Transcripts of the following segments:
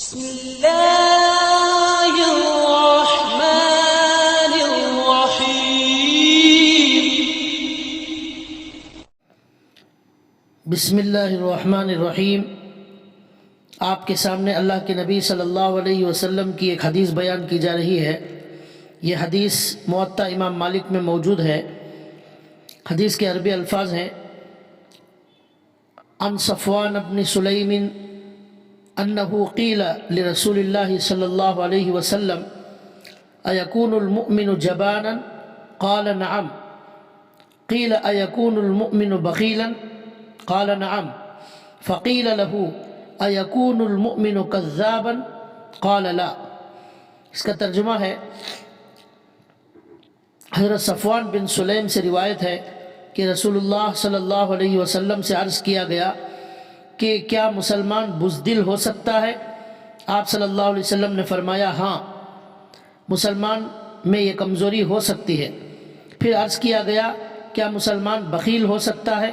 بسم الله الرحمن الرحيم بسم اللہ الرحمن الرحیم۔ آپ کے سامنے اللہ کے نبی صلی اللہ علیہ وسلم کی ایک حدیث بیان کی جا رہی ہے۔ یہ حدیث موطا امام مالک میں موجود ہے۔ حدیث کے عربی الفاظ ہیں: عن صفوان بن سلیم انه قیل لرسول اللہ صلی اللہ علیہ وسلم ایکون المؤمن جبانا قال نعم قیل ایکون المؤمن بخیلا قال نعم فقیل له ایکون المؤمن کذابا قال لا۔ اس کا ترجمہ ہے، حضرت صفوان بن سلیم سے روایت ہے کہ رسول اللہ صلی اللہ علیہ وسلم سے عرض کیا گیا کہ کیا مسلمان بزدل ہو سکتا ہے؟ آپ صلی اللہ علیہ وسلم نے فرمایا ہاں، مسلمان میں یہ کمزوری ہو سکتی ہے۔ پھر عرض کیا گیا کیا مسلمان بخیل ہو سکتا ہے؟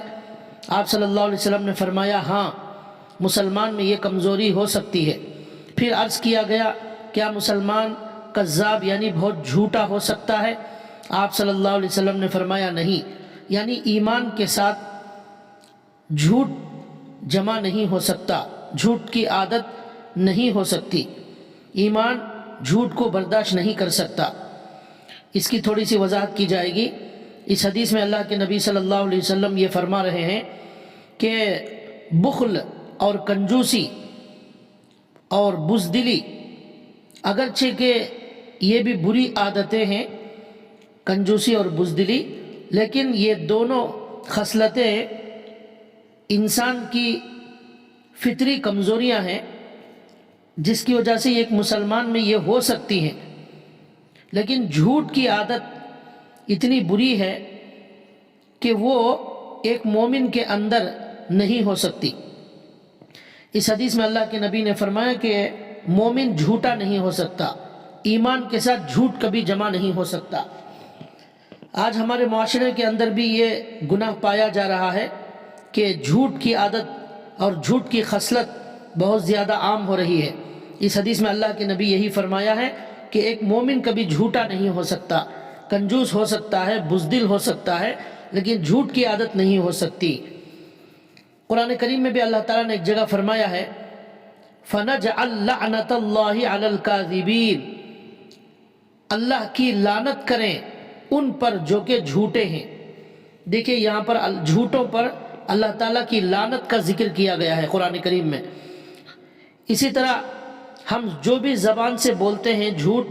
آپ صلی اللہ علیہ وسلم نے فرمایا ہاں، مسلمان میں یہ کمزوری ہو سکتی ہے۔ پھر عرض کیا گیا کیا مسلمان کذاب یعنی بہت جھوٹا ہو سکتا ہے؟ آپ صلی اللہ علیہ وسلم نے فرمایا نہیں، یعنی ایمان کے ساتھ جھوٹ جمع نہیں ہو سکتا، جھوٹ کی عادت نہیں ہو سکتی، ایمان جھوٹ کو برداشت نہیں کر سکتا۔ اس کی تھوڑی سی وضاحت کی جائے گی۔ اس حدیث میں اللہ کے نبی صلی اللہ علیہ وسلم یہ فرما رہے ہیں کہ بخل اور کنجوسی اور بزدلی اگرچہ کہ یہ بھی بری عادتیں ہیں، کنجوسی اور بزدلی، لیکن یہ دونوں خصلتیں انسان کی فطری کمزوریاں ہیں، جس کی وجہ سے ایک مسلمان میں یہ ہو سکتی ہیں، لیکن جھوٹ کی عادت اتنی بری ہے کہ وہ ایک مومن کے اندر نہیں ہو سکتی۔ اس حدیث میں اللہ کے نبی نے فرمایا کہ مومن جھوٹا نہیں ہو سکتا، ایمان کے ساتھ جھوٹ کبھی جمع نہیں ہو سکتا۔ آج ہمارے معاشرے کے اندر بھی یہ گناہ پایا جا رہا ہے کہ جھوٹ کی عادت اور جھوٹ کی خصلت بہت زیادہ عام ہو رہی ہے۔ اس حدیث میں اللہ کے نبی یہی فرمایا ہے کہ ایک مومن کبھی جھوٹا نہیں ہو سکتا، کنجوس ہو سکتا ہے، بزدل ہو سکتا ہے، لیکن جھوٹ کی عادت نہیں ہو سکتی۔ قرآن کریم میں بھی اللہ تعالیٰ نے ایک جگہ فرمایا ہے فَنَجْعَلْ لَعْنَةَ اللَّهِ عَلَى الْكَاذِبِينَ، اللہ کی لعنت کریں ان پر جو کہ جھوٹے ہیں۔ دیکھیں یہاں پر جھوٹوں پر اللہ تعالیٰ کی لعنت کا ذکر کیا گیا ہے قرآن کریم میں۔ اسی طرح ہم جو بھی زبان سے بولتے ہیں جھوٹ،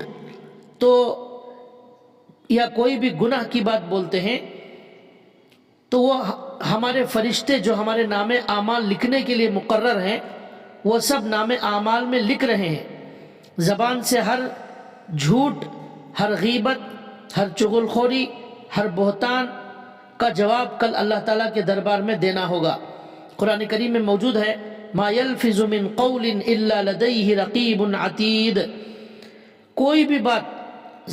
تو یا کوئی بھی گناہ کی بات بولتے ہیں، تو وہ ہمارے فرشتے جو ہمارے نام اعمال لکھنے کے لیے مقرر ہیں، وہ سب نام اعمال میں لکھ رہے ہیں۔ زبان سے ہر جھوٹ، ہر غیبت، ہر چغل خوری، ہر بہتان کا جواب کل اللہ تعالیٰ کے دربار میں دینا ہوگا۔ قرآن کریم میں موجود ہے ما یلفظ من قول الا لدیہ رقیب عتید، کوئی بھی بات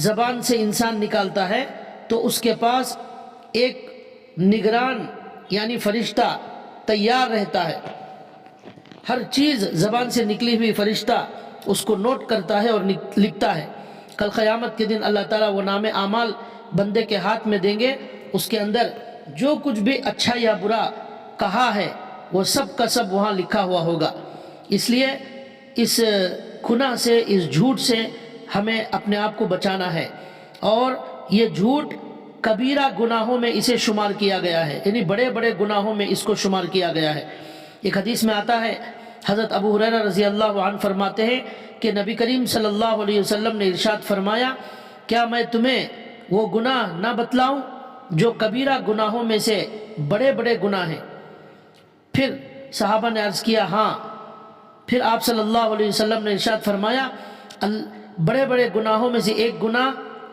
زبان سے انسان نکالتا ہے تو اس کے پاس ایک نگران یعنی فرشتہ تیار رہتا ہے۔ ہر چیز زبان سے نکلی ہوئی فرشتہ اس کو نوٹ کرتا ہے اور لکھتا ہے۔ کل قیامت کے دن اللہ تعالیٰ وہ نام اعمال بندے کے ہاتھ میں دیں گے، اس کے اندر جو کچھ بھی اچھا یا برا کہا ہے وہ سب کا سب وہاں لکھا ہوا ہوگا۔ اس لیے اس گناہ سے، اس جھوٹ سے ہمیں اپنے آپ کو بچانا ہے، اور یہ جھوٹ کبیرہ گناہوں میں اسے شمار کیا گیا ہے، یعنی بڑے بڑے گناہوں میں اس کو شمار کیا گیا ہے۔ ایک حدیث میں آتا ہے، حضرت ابو ہریرہ رضی اللہ عنہ فرماتے ہیں کہ نبی کریم صلی اللہ علیہ وسلم نے ارشاد فرمایا کیا میں تمہیں وہ گناہ نہ بتلاؤں جو کبیرہ گناہوں میں سے بڑے بڑے گناہ ہیں؟ پھر صحابہ نے عرض کیا ہاں۔ پھر آپ صلی اللہ علیہ وسلم نے ارشاد فرمایا بڑے بڑے گناہوں میں سے ایک گناہ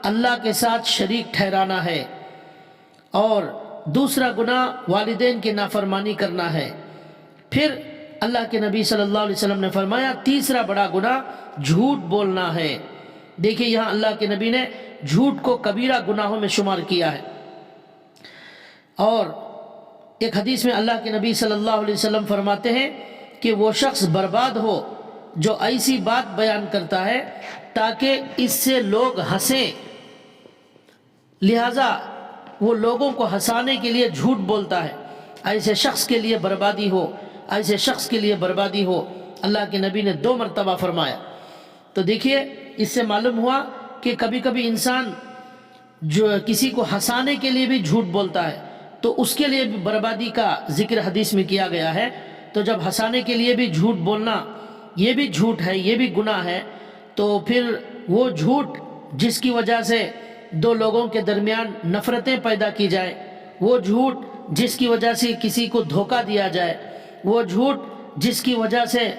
اللہ کے ساتھ شریک ٹھہرانا ہے، اور دوسرا گناہ والدین کی نافرمانی کرنا ہے۔ پھر اللہ کے نبی صلی اللہ علیہ وسلم نے فرمایا تیسرا بڑا گناہ جھوٹ بولنا ہے۔ دیکھیں یہاں اللہ کے نبی نے جھوٹ کو کبیرہ گناہوں میں شمار کیا ہے۔ اور ایک حدیث میں اللہ کے نبی صلی اللہ علیہ وسلم فرماتے ہیں کہ وہ شخص برباد ہو جو ایسی بات بیان کرتا ہے تاکہ اس سے لوگ ہنسیں، لہذا وہ لوگوں کو ہنسانے کے لیے جھوٹ بولتا ہے، ایسے شخص کے لیے بربادی ہو، ایسے شخص کے لیے بربادی ہو۔ اللہ کے نبی نے 2 مرتبہ فرمایا۔ تو دیکھیے اس سے معلوم ہوا کہ کبھی کبھی انسان جو کسی کو ہنسانے کے لیے بھی جھوٹ بولتا ہے تو اس کے لیے بھی بربادی کا ذکر حدیث میں کیا گیا ہے۔ تو جب ہنسانے کے لیے بھی جھوٹ بولنا یہ بھی جھوٹ ہے، یہ بھی گناہ ہے، تو پھر وہ جھوٹ جس کی وجہ سے 2 لوگوں کے درمیان نفرتیں پیدا کی جائیں، وہ جھوٹ جس کی وجہ سے کسی کو دھوکہ دیا جائے، وہ جھوٹ جس کی وجہ سے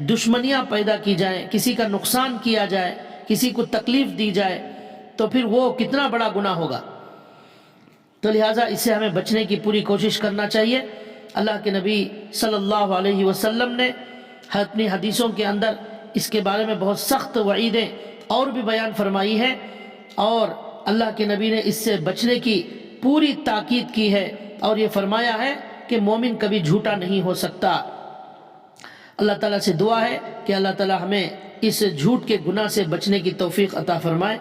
دشمنیاں پیدا کی جائیں، کسی کا نقصان کیا جائے، کسی کو تکلیف دی جائے، تو پھر وہ کتنا بڑا گناہ ہوگا۔ تو لہٰذا اس سے ہمیں بچنے کی پوری کوشش کرنا چاہیے۔ اللہ کے نبی صلی اللہ علیہ وسلم نے اپنی حدیثوں کے اندر اس کے بارے میں بہت سخت وعیدیں اور بھی بیان فرمائی ہیں، اور اللہ کے نبی نے اس سے بچنے کی پوری تاکید کی ہے، اور یہ فرمایا ہے کہ مومن کبھی جھوٹا نہیں ہو سکتا۔ اللہ تعالیٰ سے دعا ہے کہ اللہ تعالیٰ ہمیں اس جھوٹ کے گناہ سے بچنے کی توفیق عطا فرمائے۔